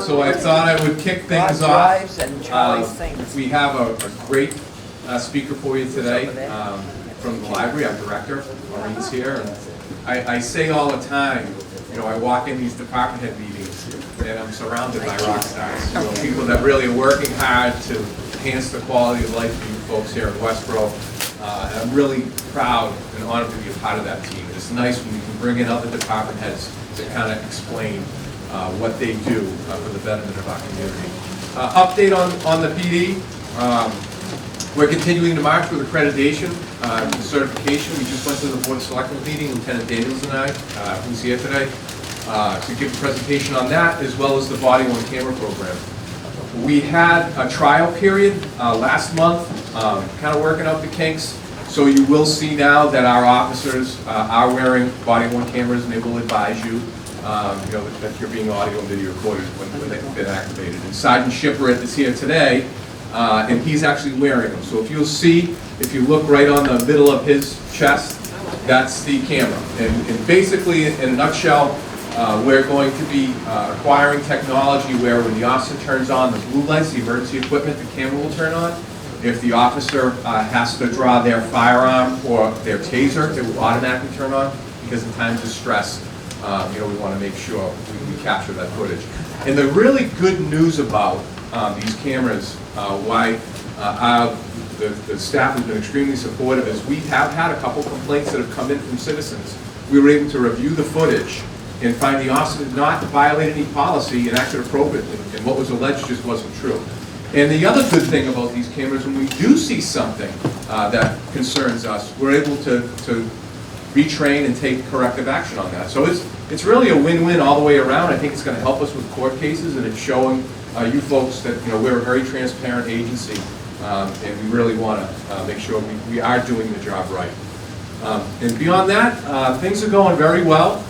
So I thought I would kick things off. We have a great speaker for you today from the library. Our director, Maureen's here. And I say all the time, you know, I walk in these department head meetings and I'm surrounded by rock stars. You know, people that really are working hard to enhance the quality of life for you folks here in Westboro. And I'm really proud and honored to be a part of that team. It's nice when you can bring in other department heads to kind of explain what they do for the betterment of our community. Update on the PD. We're continuing to march with accreditation and certification. We just went to the Board of Selectmen meeting, Lieutenant Daniels and I, who's here today, to give a presentation on that, as well as the body-worn camera program. We had a trial period last month, kind of working out the kinks. So you will see now that our officers are wearing body-worn cameras, and they will advise you, you know, that you're being audio and video recorded when they've been activated. And Sergeant Shipwright is here today, and he's actually wearing them. So if you'll see, if you look right on the middle of his chest, that's the camera. And basically, in a nutshell, we're going to be acquiring technology where when the officer turns on the blue lights, the emergency equipment, the camera will turn on. If the officer has to draw their firearm or their taser, it will automatically turn on, because in times of stress, you know, we want to make sure we capture that footage. And the really good news about these cameras, why the staff has been extremely supportive, is we have had a couple complaints that have come in from citizens. We were able to review the footage and find the officer did not violate any policy and acted appropriately, and what was alleged just wasn't true. And the other good thing about these cameras, when we do see something that concerns us, we're able to retrain and take corrective action on that. So it's really a win-win all the way around. I think it's going to help us with court cases, and it's showing you folks that, you know, we're a very transparent agency, and we really want to make sure we are doing the job right. And beyond that, things are going very well.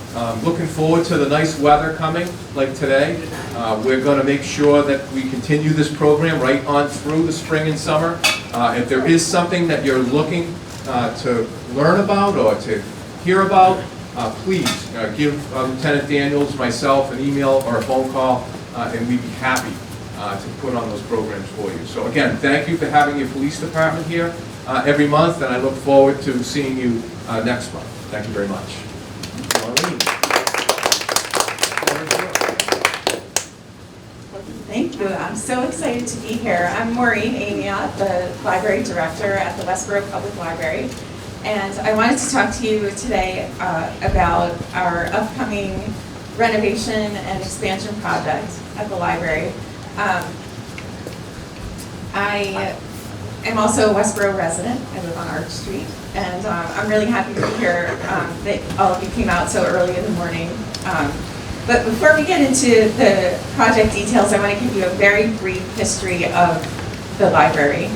Looking forward to the nice weather coming, like today. We're going to make sure that we continue this program right on through the spring and summer. If there is something that you're looking to learn about or to hear about, please give Lieutenant Daniels, myself, an email or a phone call, and we'd be happy to put on those programs for you. So again, thank you for having your police department here every month, and I look forward to seeing you next month. Thank you very much. Thank you. I'm so excited to be here. I'm Maureen Amiot, the Library Director at the Westboro Public Library. And I wanted to talk to you today about our upcoming renovation and expansion project at the library. I am also a Westboro resident. I live on Arch Street. And I'm really happy to be here that all of you came out so early in the morning. But before we get into the project details, I want to give you a very brief history of the library.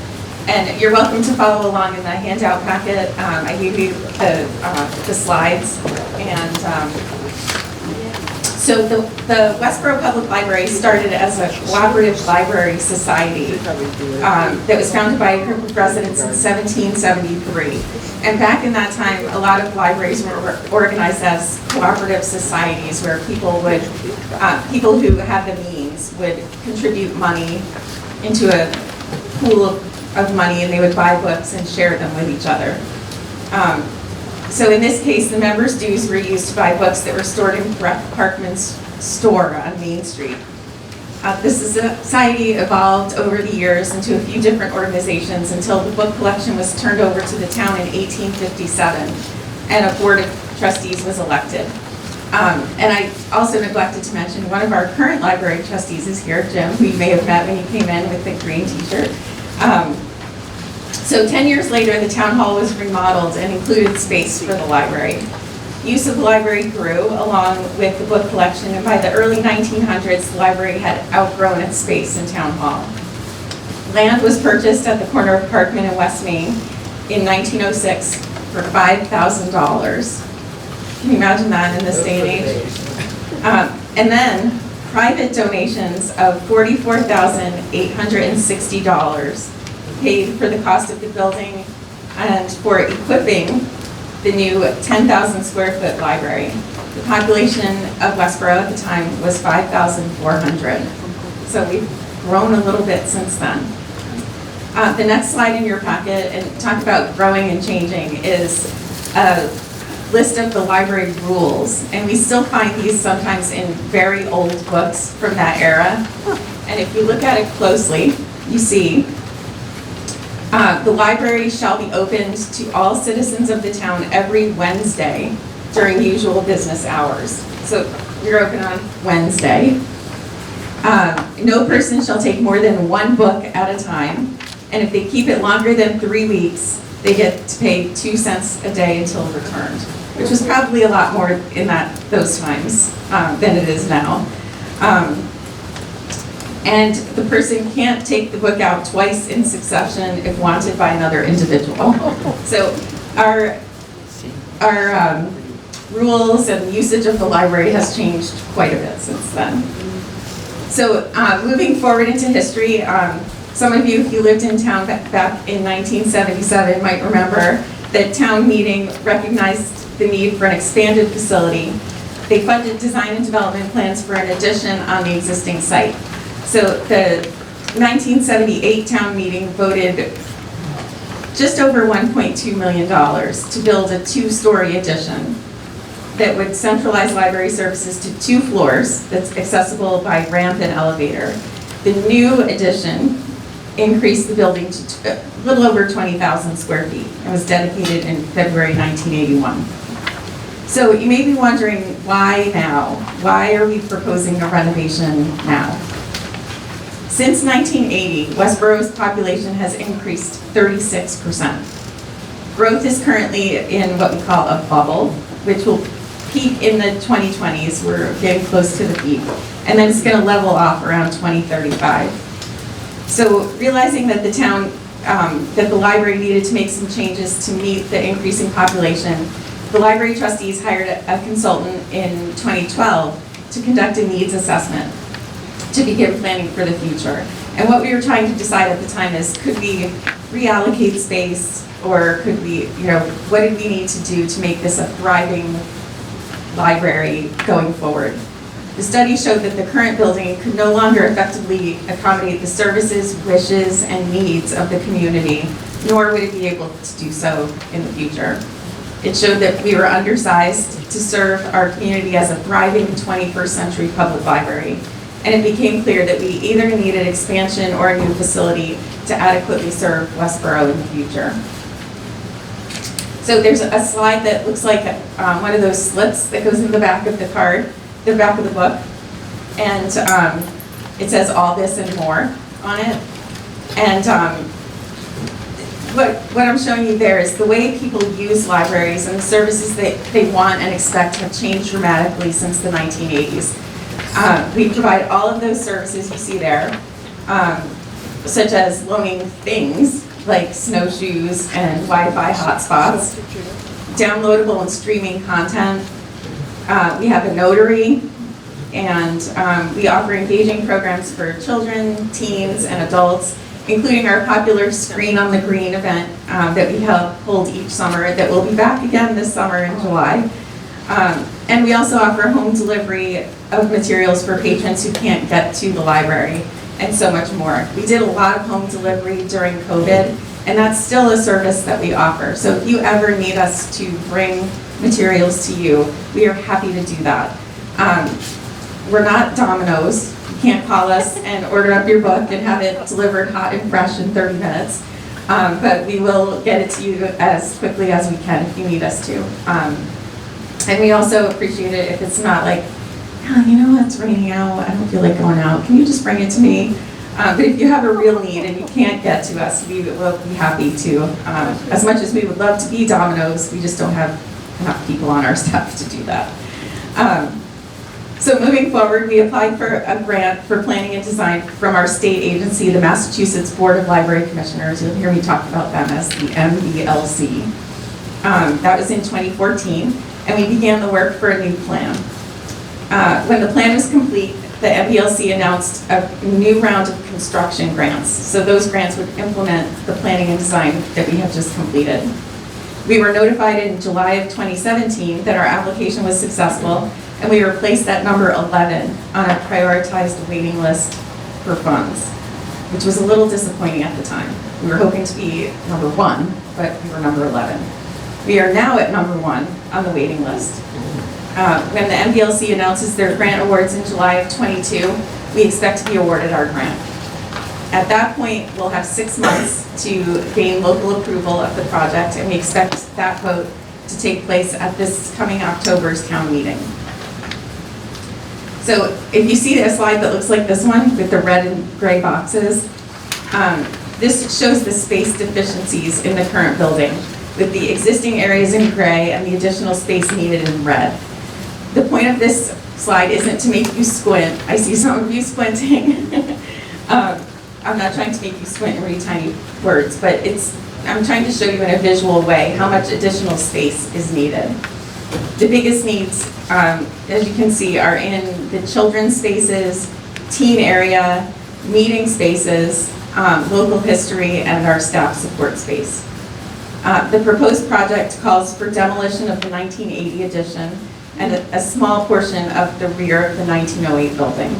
And you're welcome to follow along in the handout packet. I gave you the slides. And so the Westboro Public Library started as a cooperative library society that was founded by a group of residents in 1773. And back in that time, a lot of libraries were organized as cooperative societies where people who had the means would contribute money into a pool of money, and they would buy books and share them with each other. So in this case, the members' dues were used to buy books that were stored in Brett Parkman's store on Main Street. The society evolved over the years into a few different organizations until the book collection was turned over to the town in 1857, and a board of trustees was elected. And I also neglected to mention one of our current library trustees is here, Jim, who you may have met when you came in with the green t-shirt. So 10 years later, the town hall was remodeled and included space for the library. Use of the library grew along with the book collection, and by the early 1900s, the library had outgrown its space in town hall. Land was purchased at the corner of Parkman and West Main in 1906 for $5,000. Can you imagine that in this day and age? And then private donations of $44,860 paid for the cost of the building and for equipping the new 10,000 square foot library. The population of Westboro at the time was 5,400. So we've grown a little bit since then. The next slide in your packet, and talk about growing and changing, is a list of the library rules. And we still find these sometimes in very old books from that era. And if you look at it closely, you see the library shall be opened to all citizens of the town every Wednesday during usual business hours. So we're open on Wednesday. No person shall take more than one book at a time. And if they keep it longer than 3 weeks, they get to pay 2 cents a day until returned, which was probably a lot more in those times than it is now. And the person can't take the book out twice in succession if wanted by another individual. So our rules and usage of the library has changed quite a bit since then. So moving forward into history, some of you, if you lived in town back in 1977, might remember that town meeting recognized the need for an expanded facility. They funded design and development plans for an addition on the existing site. So the 1978 town meeting voted just over $1.2 million to build a 2-story addition that would centralize library services to 2 floors that's accessible by ramp and elevator. The new addition increased the building to a little over 20,000 square feet and was dedicated in February 1981. So you may be wondering, why now? Why are we proposing a renovation now? Since 1980, Westboro's population has increased 36%. Growth is currently in what we call a bubble, which will peak in the 2020s. We're getting close to the peak. And then it's going to level off around 2035. So realizing that the town, that the library needed to make some changes to meet the increasing population, the library trustees hired a consultant in 2012 to conduct a needs assessment to begin planning for the future. And what we were trying to decide at the time is, could we reallocate space, or could we, what did we need to do to make this a thriving library going forward? The study showed that the current building could no longer effectively accommodate the services, wishes, and needs of the community, nor would it be able to do so in the future. It showed that we were undersized to serve our community as a thriving 21st century public library. And it became clear that we either needed expansion or a new facility to adequately serve Westboro in the future. So there's a slide that looks like one of those slips that goes in the back of the card, the back of the book. And it says all this and more on it. And what I'm showing you there is the way people use libraries and the services that they want and expect have changed dramatically since the 1980s. We provide all of those services you see there, such as loaning things like snowshoes and Wi-Fi hotspots, downloadable and streaming content. We have a notary, and we offer engaging programs for children, teens, and adults, including our popular Screen on the Green event that we hold each summer, that will be back again this summer in July. And we also offer home delivery of materials for patrons who can't get to the library, and so much more. We did a lot of home delivery during COVID, and that's still a service that we offer. So if you ever need us to bring materials to you, we are happy to do that. We're not Domino's. You can't call us and order up your book and have it delivered hot and fresh in 30 minutes. But we will get it to you as quickly as we can if you need us to. And we also appreciate it if it's not like, oh, you know what, it's raining out, I don't feel like going out, can you just bring it to me? But if you have a real need and you can't get to us, we will be happy to. As much as we would love to be Domino's, we just don't have enough people on our staff to do that. So moving forward, we applied for a grant for planning and design from our state agency, the Massachusetts Board of Library Commissioners. You'll hear me talk about them as the MBLC. That was in 2014. And we began the work for a new plan. When the plan was complete, the MBLC announced a new round of construction grants. So those grants would implement the planning and design that we have just completed. We were notified in July of 2017 that our application was successful, and we were placed at number 11 on a prioritized waiting list for funds, which was a little disappointing at the time. We were hoping to be number 1, but we were number 11. We are now at number 1 on the waiting list. When the MBLC announces their grant awards in July of 22, we expect to be awarded our grant. At that point, we'll have 6 months to gain local approval of the project, and we expect that vote to take place at this coming October's town meeting. So if you see a slide that looks like this one with the red and gray boxes, this shows the space deficiencies in the current building, with the existing areas in gray and the additional space needed in red. The point of this slide isn't to make you squint. I see some of you squinting. I'm not trying to make you squint and read tiny words, but I'm trying to show you in a visual way how much additional space is needed. The biggest needs, as you can see, are in the children's spaces, teen area, meeting spaces, local history, and our staff support space. The proposed project calls for demolition of the 1980 addition and a small portion of the rear of the 1908 building.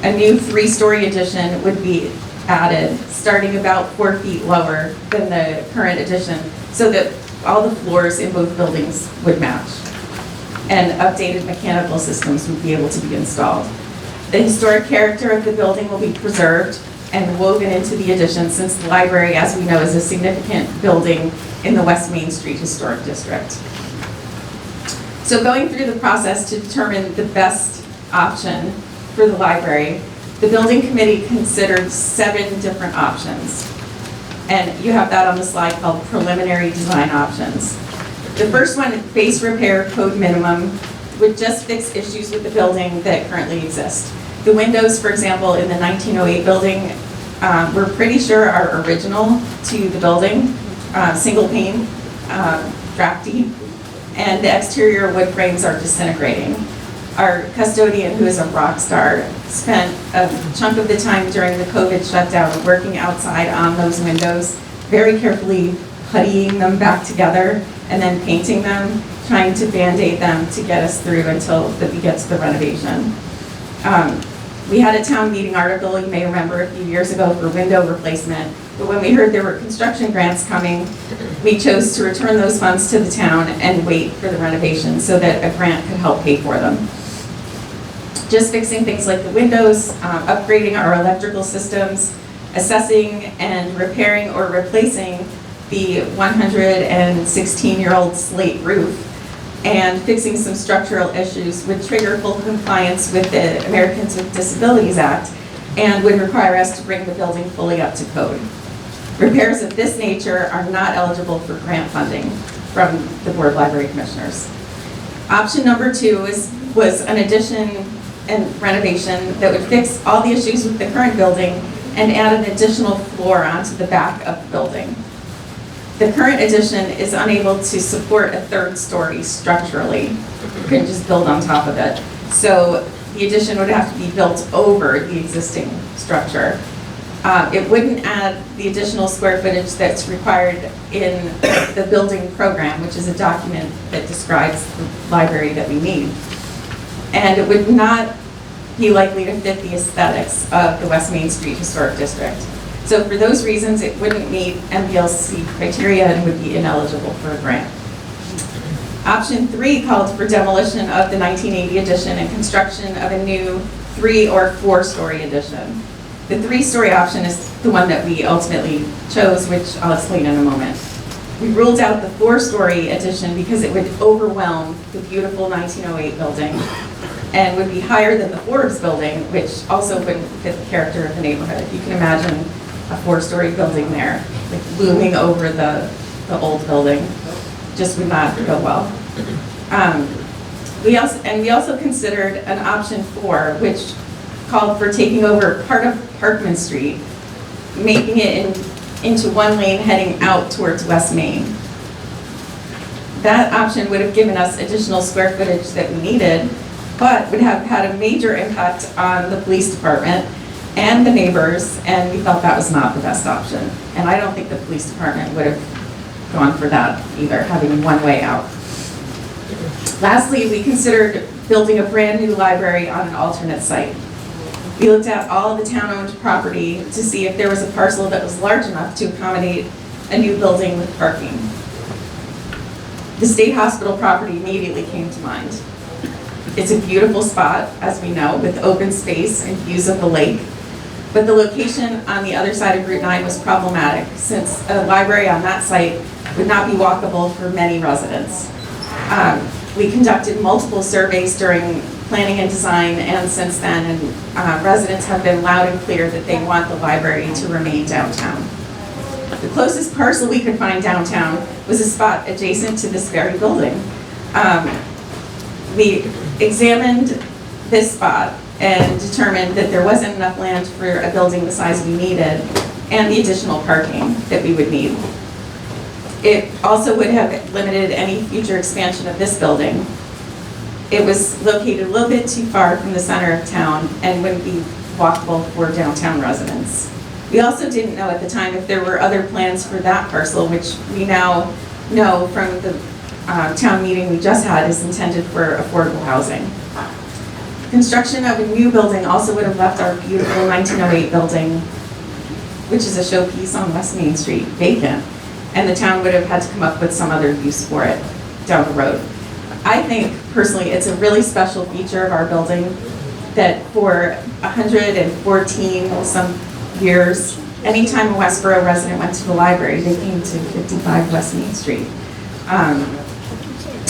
A new 3-story addition would be added, starting about 4 feet lower than the current addition, so that all the floors in both buildings would match. And updated mechanical systems would be able to be installed. The historic character of the building will be preserved and woven into the addition, since the library, as we know, is a significant building in the West Main Street Historic District. So going through the process to determine the best option for the library, the building committee considered 7 different options. And you have that on the slide called preliminary design options. The first one, base repair code minimum, would just fix issues with the building that currently exist. The windows, for example, in the 1908 building, we're pretty sure are original to the building, single pane, drafty, and the exterior wood frames are disintegrating. Our custodian, who is a rock star, spent a chunk of the time during the COVID shutdown working outside on those windows, very carefully puttying them back together and then painting them, trying to Band-Aid them to get us through until we get to the renovation. We had a town meeting article, you may remember, a few years ago for window replacement, but when we heard there were construction grants coming, we chose to return those funds to the town and wait for the renovation so that a grant could help pay for them. Just fixing things like the windows, upgrading our electrical systems, assessing and repairing or replacing the 116-year-old slate roof, and fixing some structural issues would trigger full compliance with the Americans with Disabilities Act and would require us to bring the building fully up to code. Repairs of this nature are not eligible for grant funding from the Board of Library Commissioners. Option number 2 was an addition and renovation that would fix all the issues with the current building and add an additional floor onto the back of the building. The current addition is unable to support a 3rd story structurally. You couldn't just build on top of it. So the addition would have to be built over the existing structure. It wouldn't add the additional square footage that's required in the building program, which is a document that describes the library that we need. And it would not be likely to fit the aesthetics of the West Main Street Historic District. So for those reasons, it wouldn't meet MBLC criteria and would be ineligible for a grant. Option 3 called for demolition of the 1980 addition and construction of a new 3- or 4-story addition. The 3-story option is the one that we ultimately chose, which I'll explain in a moment. We ruled out the 4-story addition because it would overwhelm the beautiful 1908 building and would be higher than the Forbes building, which also wouldn't fit the character of the neighborhood. You can imagine a 4-story building there, like looming over the old building, just would not go well. We also considered an option 4, which called for taking over part of Parkman Street, making it into one lane heading out towards West Main. That option would have given us additional square footage that we needed, but would have had a major impact on the police department and the neighbors, and we felt that was not the best option. And I don't think the police department would have gone for that either, having one way out. Lastly, we considered building a brand new library on an alternate site. We looked at all the town-owned property to see if there was a parcel that was large enough to accommodate a new building with parking. The state hospital property immediately came to mind. It's a beautiful spot, as we know, with open space and views of the lake. But the location on the other side of Route 9 was problematic, since a library on that site would not be walkable for many residents. We conducted multiple surveys during planning and design and since then, and residents have been loud and clear that they want the library to remain downtown. The closest parcel we could find downtown was a spot adjacent to this very building. We examined this spot and determined that there wasn't enough land for a building the size we needed and the additional parking that we would need. It also would have limited any future expansion of this building. It was located a little bit too far from the center of town and wouldn't be walkable for downtown residents. We also didn't know at the time if there were other plans for that parcel, which we now know from the town meeting we just had is intended for affordable housing. Construction of a new building also would have left our beautiful 1908 building, which is a showpiece on West Main Street, vacant, and the town would have had to come up with some other use for it down the road. I think, personally, it's a really special feature of our building that for 114 some years, anytime a Westboro resident went to the library, they came to 55 West Main Street.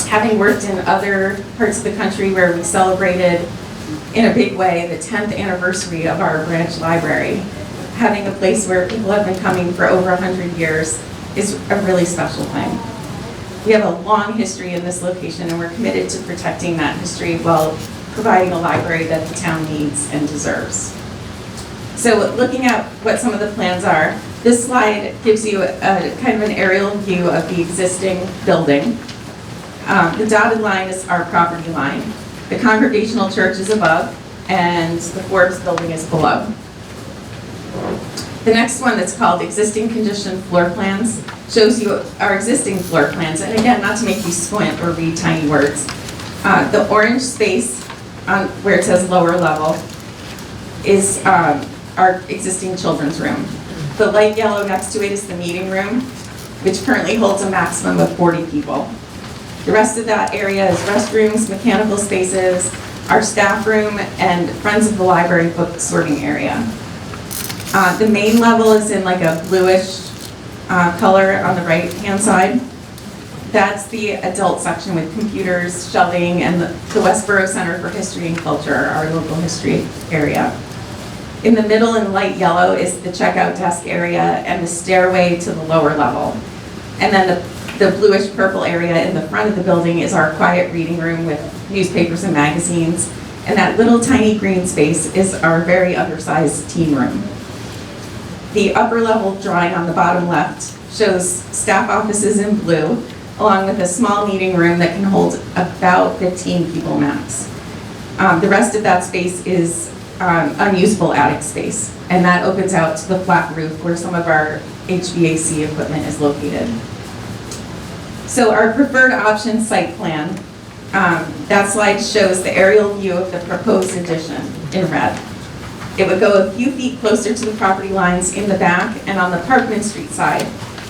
Having worked in other parts of the country where we celebrated in a big way the 10th anniversary of our branch library, having a place where people have been coming for over 100 years is a really special thing. We have a long history in this location and we're committed to protecting that history while providing a library that the town needs and deserves. So looking at what some of the plans are, this slide gives you a kind of an aerial view of the existing building. The dotted line is our property line. The Congregational Church is above and the Forbes building is below. The next one that's called Existing Condition Floor Plans shows you our existing floor plans. And again, not to make you squint or read tiny words. The orange space on where it says lower level is our existing children's room. The light yellow next to it is the meeting room, which currently holds a maximum of 40 people. The rest of that area is restrooms, mechanical spaces, our staff room, and Friends of the Library book sorting area. The main level is in like a bluish color on the right-hand side. That's the adult section with computers, shelving, and the Westboro Center for History and Culture, our local history area. In the middle in light yellow is the checkout desk area and the stairway to the lower level. And then the bluish purple area in the front of the building is our quiet reading room with newspapers and magazines. And that little tiny green space is our very undersized teen room. The upper level drawing on the bottom left shows staff offices in blue, along with a small meeting room that can hold about 15 people max. The rest of that space is unusable attic space, and that opens out to the flat roof where some of our HVAC equipment is located. So our preferred option site plan, that slide shows the aerial view of the proposed addition in red. It would go a few feet closer to the property lines in the back and on the Parkman Street side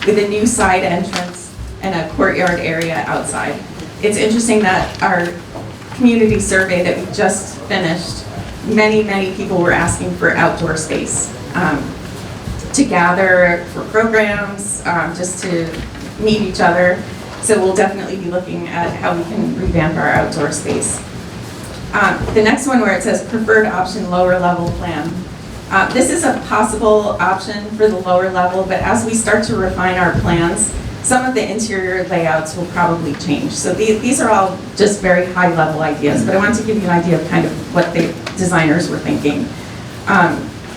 with a new side entrance and a courtyard area outside. It's interesting that our community survey that we just finished, many people were asking for outdoor space to gather for programs, just to meet each other. So we'll definitely be looking at how we can revamp our outdoor space. The next one where it says preferred option lower level plan. This is a possible option for the lower level, but as we start to refine our plans, some of the interior layouts will probably change. So these are all just very high level ideas, but I want to give you an idea of kind of what the designers were thinking.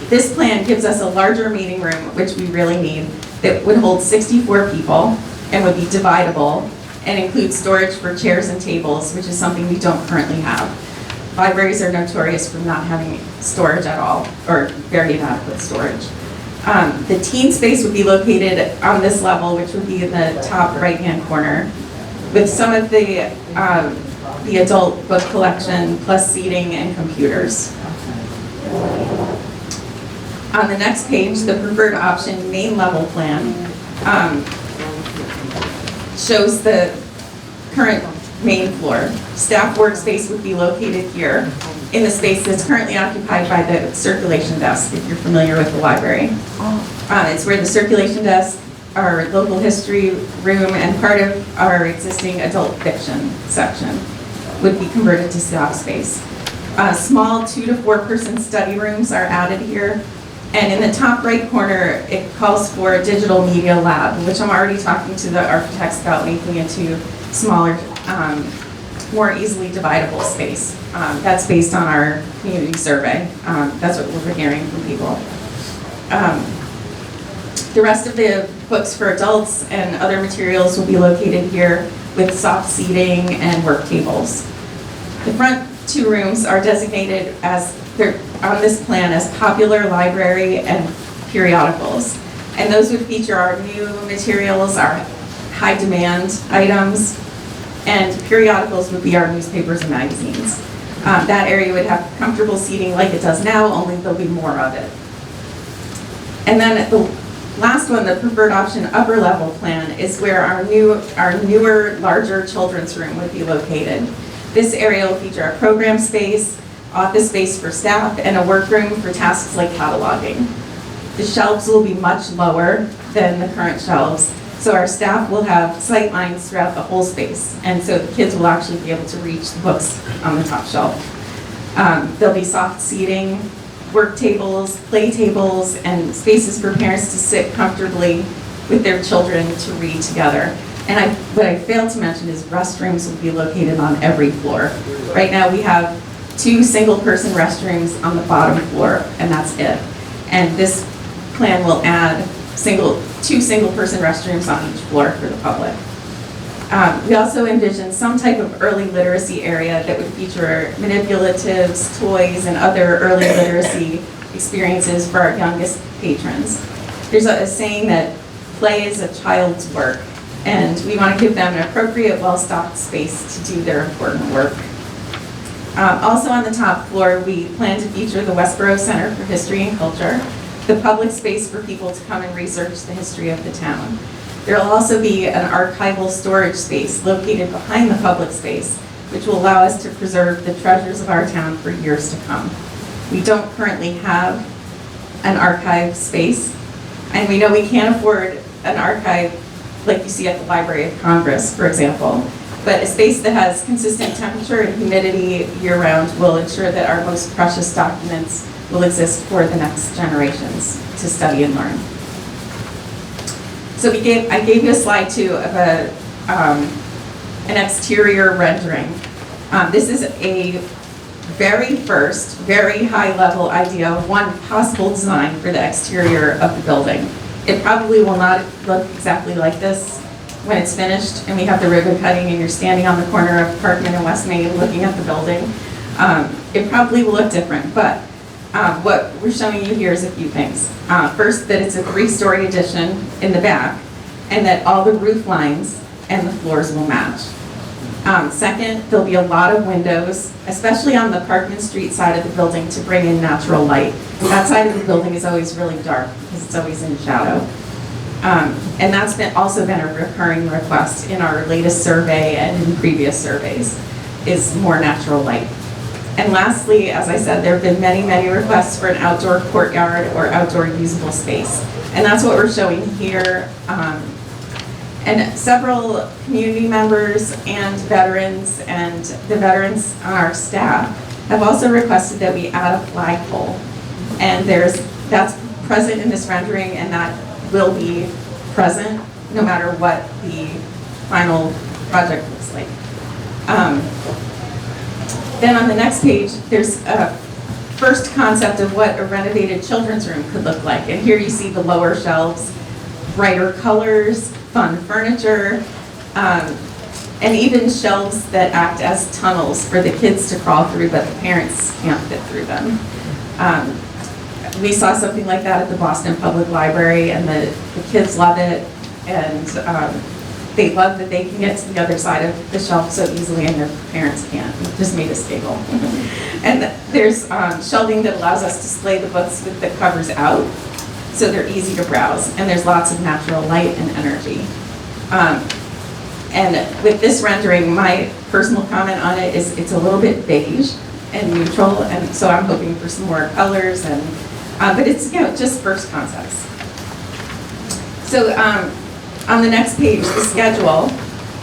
This plan gives us a larger meeting room, which we really need, that would hold 64 people and would be dividable and include storage for chairs and tables, which is something we don't currently have. Libraries are notorious for not having storage at all, or very inadequate storage. The teen space would be located on this level, which would be in the top right-hand corner, with some of the adult book collection, plus seating and computers. On the next page, the preferred option main level plan shows the current main floor. Staff workspace would be located here in the space that's currently occupied by the circulation desk, if you're familiar with the library. It's where the circulation desk, our local history room, and part of our existing adult fiction section would be converted to staff space. Small 2 to 4 person study rooms are added here. And in the top right corner, it calls for a digital media lab, which I'm already talking to the architects about making into smaller, more easily dividable space. That's based on our community survey. That's what we're hearing from people. The rest of the books for adults and other materials will be located here with soft seating and work tables. The front 2 rooms are designated as, they're on this plan, as popular library and periodicals. And those would feature our new materials, our high demand items, and periodicals would be our newspapers and magazines. That area would have comfortable seating like it does now, only there'll be more of it. And then the last one, the preferred option upper level plan, is where our newer, larger children's room would be located. This area will feature a program space, office space for staff, and a workroom for tasks like cataloging. The shelves will be much lower than the current shelves, so our staff will have sight lines throughout the whole space, and so the kids will actually be able to reach the books on the top shelf. There'll be soft seating, work tables, play tables, and spaces for parents to sit comfortably with their children to read together. And what I failed to mention is restrooms will be located on every floor. Right now we have 2 single-person restrooms on the bottom floor, and that's it. And this plan will add 2 single-person restrooms on each floor for the public. We also envision some type of early literacy area that would feature manipulatives, toys, and other early literacy experiences for our youngest patrons. There's a saying that play is a child's work, and we want to give them an appropriate, well-stocked space to do their important work. Also on the top floor, we plan to feature the Westboro Center for History and Culture, the public space for people to come and research the history of the town. There will also be an archival storage space located behind the public space, which will allow us to preserve the treasures of our town for years to come. We don't currently have an archive space, and we know we can't afford an archive like you see at the Library of Congress, for example. But a space that has consistent temperature and humidity year-round will ensure that our most precious documents will exist for the next generations to study and learn. So I gave you a slide too of an exterior rendering. This is a very first, very high-level idea of one possible design for the exterior of the building. It probably will not look exactly like this when it's finished and we have the ribbon cutting and you're standing on the corner of Parkman and West Main looking at the building. It probably will look different, but what we're showing you here is a few things. First, that it's a 3-story addition in the back and that all the roof lines and the floors will match. Second, there'll be a lot of windows, especially on the Parkman Street side of the building, to bring in natural light. That side of the building is always really dark because it's always in shadow. And that's also been a recurring request in our latest survey and in previous surveys, is more natural light. And lastly, as I said, there have been many, many requests for an outdoor courtyard or outdoor usable space. And that's what we're showing here. And several community members and the veterans on our staff have also requested that we add a flagpole. And that's present in this rendering, and that will be present no matter what the final project looks like. Then on the next page, there's a first concept of what a renovated children's room could look like. And here you see the lower shelves, brighter colors, fun furniture, and even shelves that act as tunnels for the kids to crawl through, but the parents can't fit through them. We saw something like that at the Boston Public Library, and the kids love it, and They love that they can get to the other side of the shelf so easily and their parents can't. It just made us giggle. And there's shelving that allows us to display the books with the covers out, so they're easy to browse, and there's lots of natural light and energy. And with this rendering, my personal comment on it is it's a little bit beige and neutral, and so I'm hoping for some more colors, and but it's, you know, just first concepts. So on the next page, the schedule.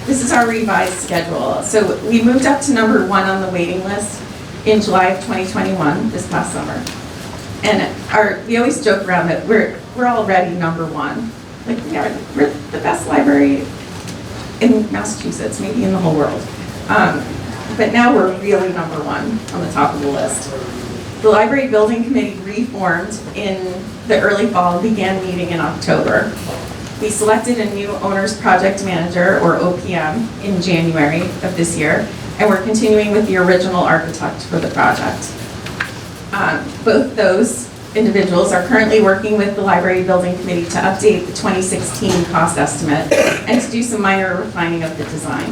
This is our revised schedule. So we moved up to number 1 on the waiting list in July of 2021, this past summer. And we always joke around that we're already number 1. Like we're the best library in Massachusetts, maybe in the whole world. But now we're really number 1 on the top of the list. The Library Building Committee reformed in the early fall, began meeting in October. We selected a new owner's project manager, or OPM, in January of this year, and we're continuing with the original architect for the project. Both those individuals are currently working with the Library Building Committee to update the 2016 cost estimate and to do some minor refining of the design.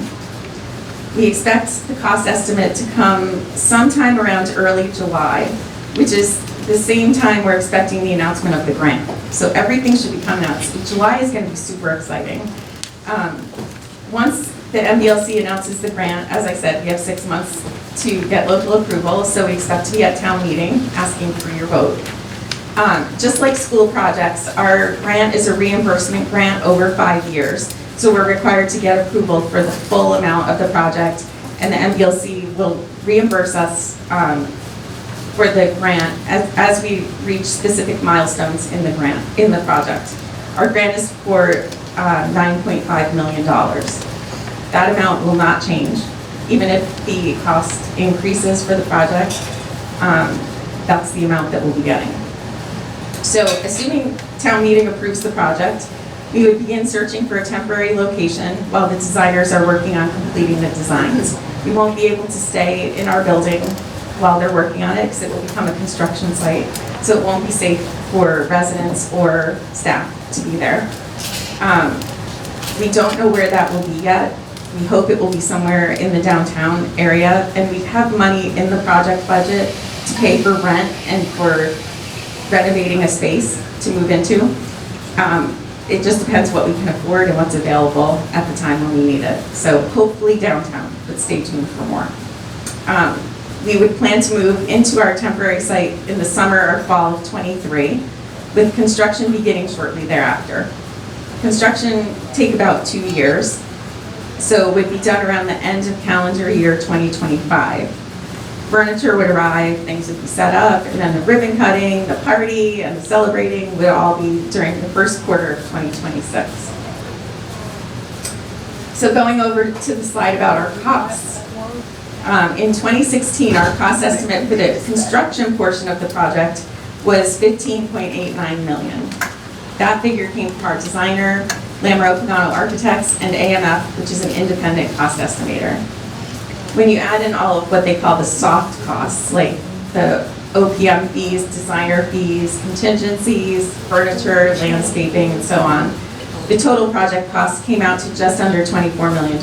We expect the cost estimate to come sometime around early July, which is the same time we're expecting the announcement of the grant. So everything should be coming out. So July is going to be super exciting. Once the MBLC announces the grant, as I said, we have 6 months to get local approval, so we expect to be at town meeting asking for your vote. Just like school projects, our grant is a reimbursement grant over 5 years. So we're required to get approval for the full amount of the project, and the MBLC will reimburse us for the grant as we reach specific milestones in the project. Our grant is for $9.5 million. That amount will not change, even if the cost increases for the project. That's the amount that we'll be getting. So, assuming town meeting approves the project, we would begin searching for a temporary location while the designers are working on completing the designs. We won't be able to stay in our building while they're working on it because it will become a construction site, so it won't be safe for residents or staff to be there. We don't know where that will be yet. We hope it will be somewhere in the downtown area, and we have money in the project budget to pay for rent and for renovating a space to move into. It just depends what we can afford and what's available at the time when we need it. So hopefully downtown, but stay tuned for more. We would plan to move into our temporary site in the summer or fall of '23, with construction beginning shortly thereafter. Construction take about 2 years, so it would be done around the end of calendar year 2025. Furniture would arrive, things would be set up, and then the ribbon cutting, the party, and the celebrating would all be during the first quarter of 2026. So going over to the slide about our costs. In 2016, our cost estimate for the construction portion of the project was $15.89 million. That figure came from our designer, Lamoureux Pagano Architects, and AMF, which is an independent cost estimator. When you add in all of what they call the soft costs, like the OPM fees, designer fees, contingencies, furniture, landscaping, and so on, the total project cost came out to just under $24 million.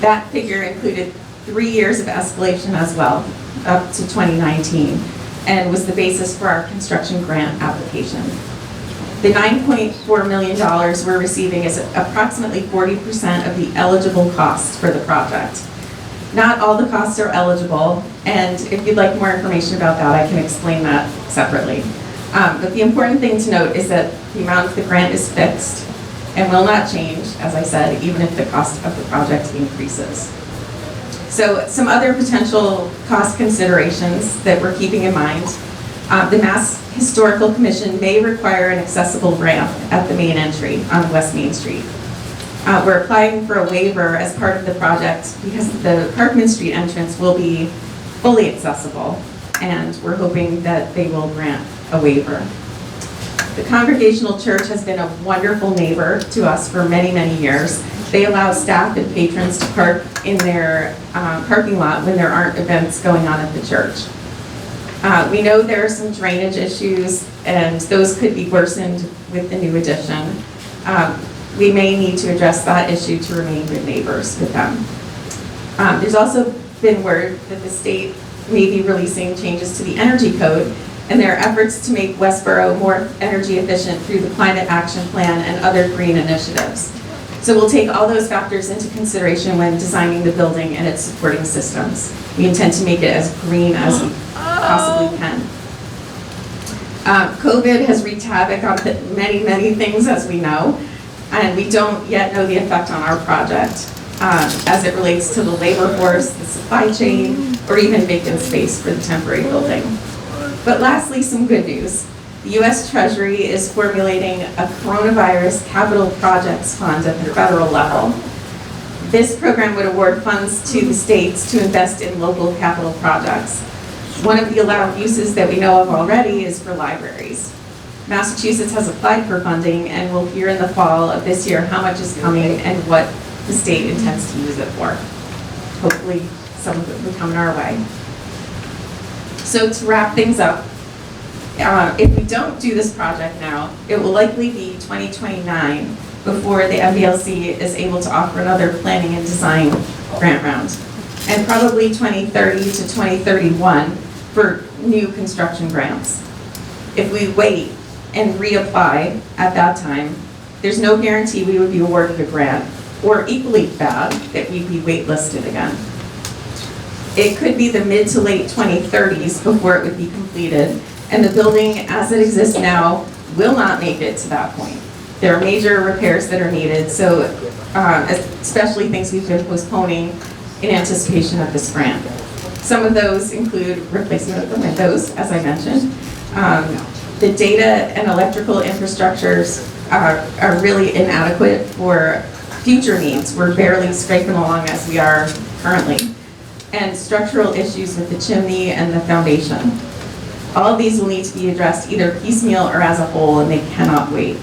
That figure included 3 years of escalation as well, up to 2019, and was the basis for our construction grant application. The $9.4 million we're receiving is approximately 40% of the eligible costs for the project. Not all the costs are eligible, and if you'd like more information about that, I can explain that separately. But the important thing to note is that the amount of the grant is fixed and will not change, as I said, even if the cost of the project increases. So some other potential cost considerations that we're keeping in mind. The Mass Historical Commission may require an accessible ramp at the main entry on West Main Street. We're applying for a waiver as part of the project because the Parkman Street entrance will be fully accessible, and we're hoping that they will grant a waiver. The Congregational Church has been a wonderful neighbor to us for many, many years. They allow staff and patrons to park in their parking lot when there aren't events going on at the church. We know there are some drainage issues, and those could be worsened with the new addition. we may need to address that issue to remain good neighbors with them. There's also been word that the state may be releasing changes to the energy code, and there are efforts to make Westboro more energy efficient through the Climate Action Plan and other green initiatives. So we'll take all those factors into consideration when designing the building and its supporting systems. We intend to make it as green as we possibly can. COVID has wreaked havoc on many, many things, as we know, and we don't yet know the effect on our project as it relates to the labor force, the supply chain, or even vacant space for the temporary building. But lastly, some good news. The U.S. Treasury is formulating a coronavirus capital projects fund at the federal level. This program would award funds to the states to invest in local capital projects. One of the allowed uses that we know of already is for libraries. Massachusetts has applied for funding, and we'll hear in the fall of this year how much is coming and what the state intends to use it for. Hopefully some of it will come our way. So to wrap things up, if we don't do this project now, it will likely be 2029 before the MBLC is able to offer another planning and design grant round, and probably 2030 to 2031 for new construction grants. If we wait and reapply at that time, there's no guarantee we would be awarded a grant, or equally bad, that we'd be waitlisted again. It could be the mid to late 2030s before it would be completed, and the building as it exists now will not make it to that point. There are major repairs that are needed, so especially things we've been postponing in anticipation of this grant. Some of those include replacement of the windows, as I mentioned. The data and electrical infrastructures are really inadequate for future needs. We're barely scraping along as we are currently. And structural issues with the chimney and the foundation. All of these will need to be addressed either piecemeal or as a whole, and they cannot wait.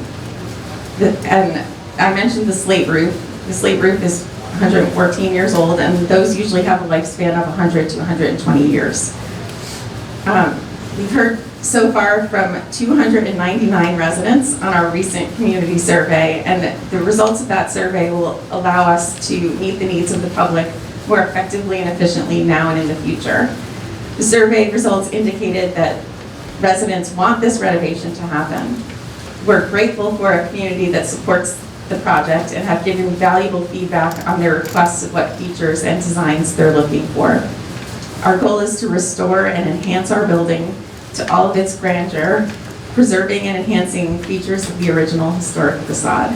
And I mentioned the slate roof. The slate roof is 114 years old, and those usually have a lifespan of 100 to 120 years. We've heard so far from 299 residents on our recent community survey, and the results of that survey will allow us to meet the needs of the public more effectively and efficiently now and in the future. The survey results indicated that residents want this renovation to happen. We're grateful for a community that supports the project and have given valuable feedback on their requests of what features and designs they're looking for. Our goal is to restore and enhance our building to all of its grandeur, preserving and enhancing features of the original historic facade.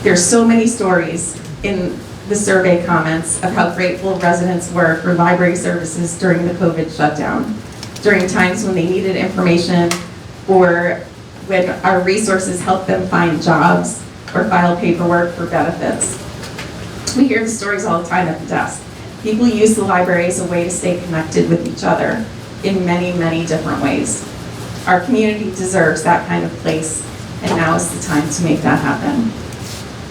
There's so many stories in the survey comments of how grateful residents were for library services during the COVID shutdown, during times when they needed information or when our resources helped them find jobs or file paperwork for benefits. We hear the stories all the time at the desk. People use the library as a way to stay connected with each other in many, many different ways. Our community deserves that kind of place, and now is the time to make that happen.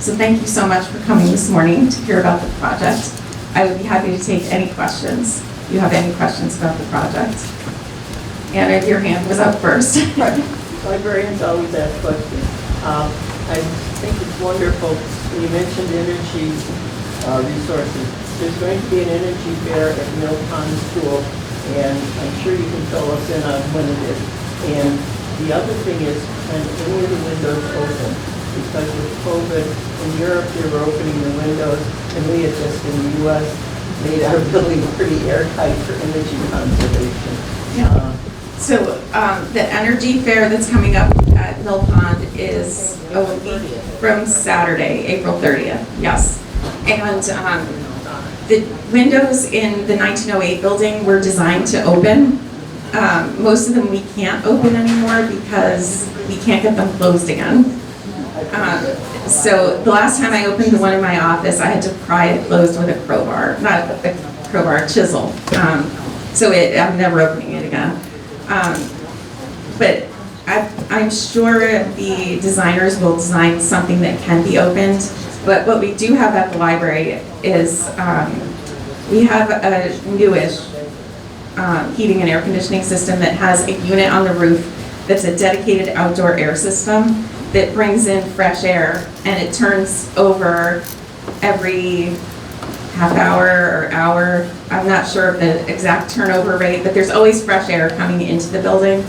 So thank you so much for coming this morning to hear about the project. I would be happy to take any questions. If you have any questions about the project. Anna, your hand was up first. Librarians always ask questions. I think it's wonderful when you mentioned energy resources. There's going to be an energy fair at Mill Pond School, and I'm sure you can fill us in on when it is. And the other thing is, when any of the windows open, because with COVID in Europe, they were opening the windows, and we had just in the U.S. made our building pretty airtight for energy conservation. Yeah. So the energy fair that's coming up at Mill Pond is a week from Saturday, April 30th. Yes. And the windows in the 1908 building were designed to open. Most of them we can't open anymore because we can't get them closed again. So the last time I opened the one in my office, I had to pry it closed with a crowbar, not a crowbar, a chisel. So I'm never opening it again. But I'm sure the designers will design something that can be opened. But what we do have at the library is we have a newish heating and air conditioning system that has a unit on the roof that's a dedicated outdoor air system. that brings in fresh air, and it turns over every half hour or hour. I'm not sure of the exact turnover rate, but there's always fresh air coming into the building.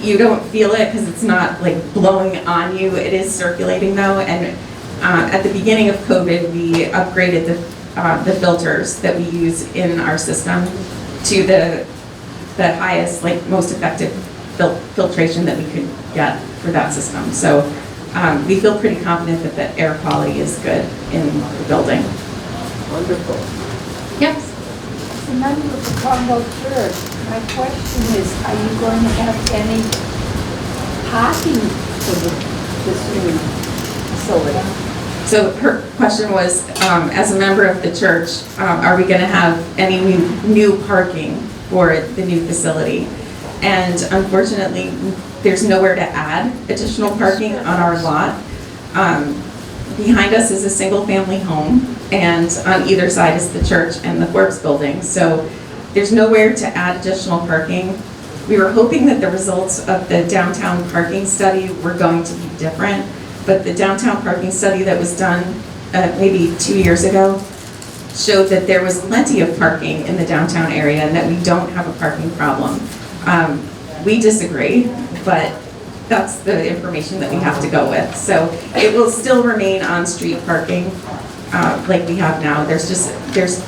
You don't feel it because it's not like blowing on you. It is circulating though, and at the beginning of COVID, we upgraded the filters that we use in our system to the highest, like most effective filtration that we could get for that system. So we feel pretty confident that the air quality is good in the building. Wonderful. Yes. As a member of the Congo Church, my question is, are you going to have any parking for this new facility? So her question was, as a member of the church, are we going to have any new parking for the new facility? And unfortunately, there's nowhere to add additional parking on our lot. Behind us is a single-family home, and on either side is the church and the Forbes building. So there's nowhere to add additional parking. We were hoping that the results of the downtown parking study were going to be different, but the downtown parking study that was done maybe 2 years ago showed that there was plenty of parking in the downtown area and that we don't have a parking problem. We disagree, but that's the information that we have to go with. So it will still remain on-street parking like we have now. There's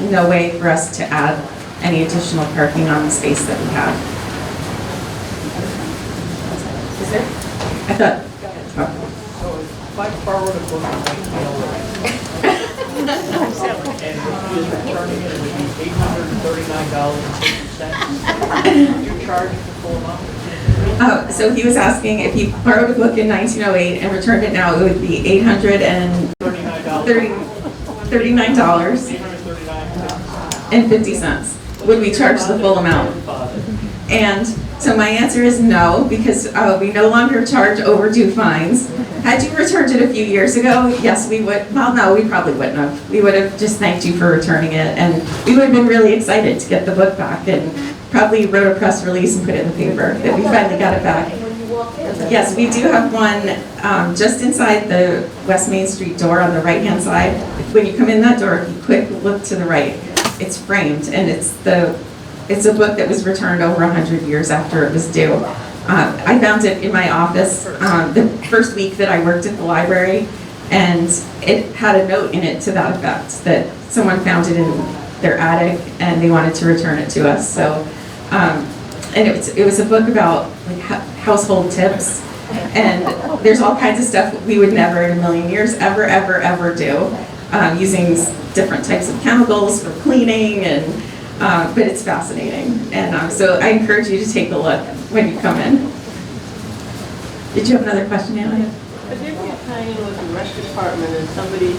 no way for us to add any additional parking on the space that we have. Is there? I thought. So if I borrowed a book in 1908 and he is returning it, it would be $839.50. Would you charge the full amount? So he was asking if he borrowed a book in 1908 and returned it now, it would be $839.50. Would we charge the full amount? And so my answer is no, because we no longer charge overdue fines. Had you returned it a few years ago, yes, we would. Well, no, we probably wouldn't have. We would have just thanked you for returning it, and we would have been really excited to get the book back, and probably wrote a press release and put it in the paper that we finally got it back. Yes, we do have one just inside the West Main Street door on the right-hand side. When you come in that door, if you quick look to the right, it's framed, and it's a book that was returned over 100 years after it was due. I found it in my office the first week that I worked at the library, and it had a note in it to that effect, that someone found it in their attic and they wanted to return it to us. So, and it was a book about like household tips, and there's all kinds of stuff we would never in a million years ever do, using different types of chemicals for cleaning, and but it's fascinating. And so I encourage you to take a look when you come in. Did you have another question, Anna? If you could tie in with the rec department and somebody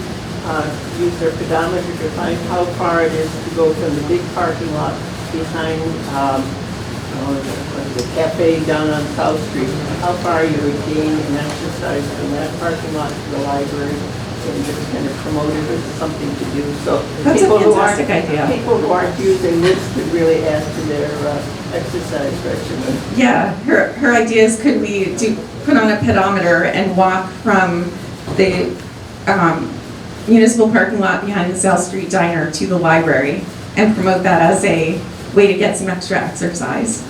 use their pedometer to find how far it is to go from the big parking lot behind the cafe down on South Street, how far you would gain and exercise from that parking lot to the library, and just kind of promote it as something to do. So That's a fantastic idea. People who aren't using this could really add to their exercise regimen. Yeah, her idea is, could we put on a pedometer and walk from the municipal parking lot behind the South Street Diner to the library and promote that as a way to get some extra exercise,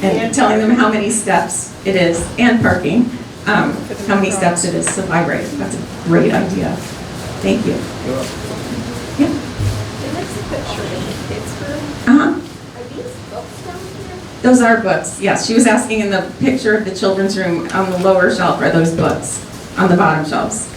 and telling them how many steps it is, and parking, how many steps it is to the library. That's a great idea. Thank you. Yeah. The next picture in the kids' room, Uh-huh. are these books down here? Those are books, yes. She was asking in the picture of the children's room, on the lower shelf are those books, on the bottom shelves.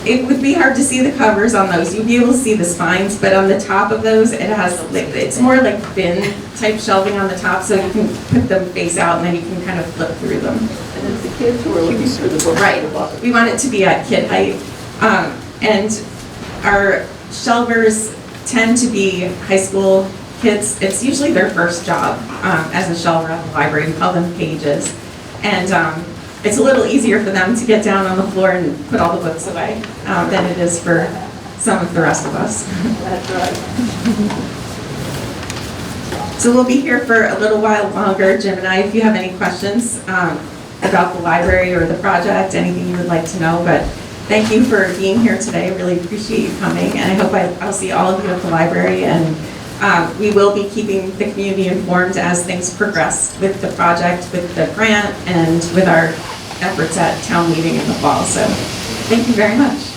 It would be hard to see the covers on those. You'd be able to see the spines, but on the top of those, it has, it's more like bin type shelving on the top, so you can put them face out and then you can kind of flip through them. And it's the kids who are looking for the books. Right. We want it to be at kid height. And our shelvers tend to be high school kids. It's usually their first job as a shelver at the library. We call them pages. And it's a little easier for them to get down on the floor and put all the books away than it is for some of the rest of us. That's right. So we'll be here for a little while longer, Jim and I. If you have any questions, about the library or the project, anything you would like to know, but thank you for being here today. I really appreciate you coming, and I hope I'll see all of you at the library, and we will be keeping the community informed as things progress with the project, with the grant, and with our efforts at town meeting in the fall. So thank you very much.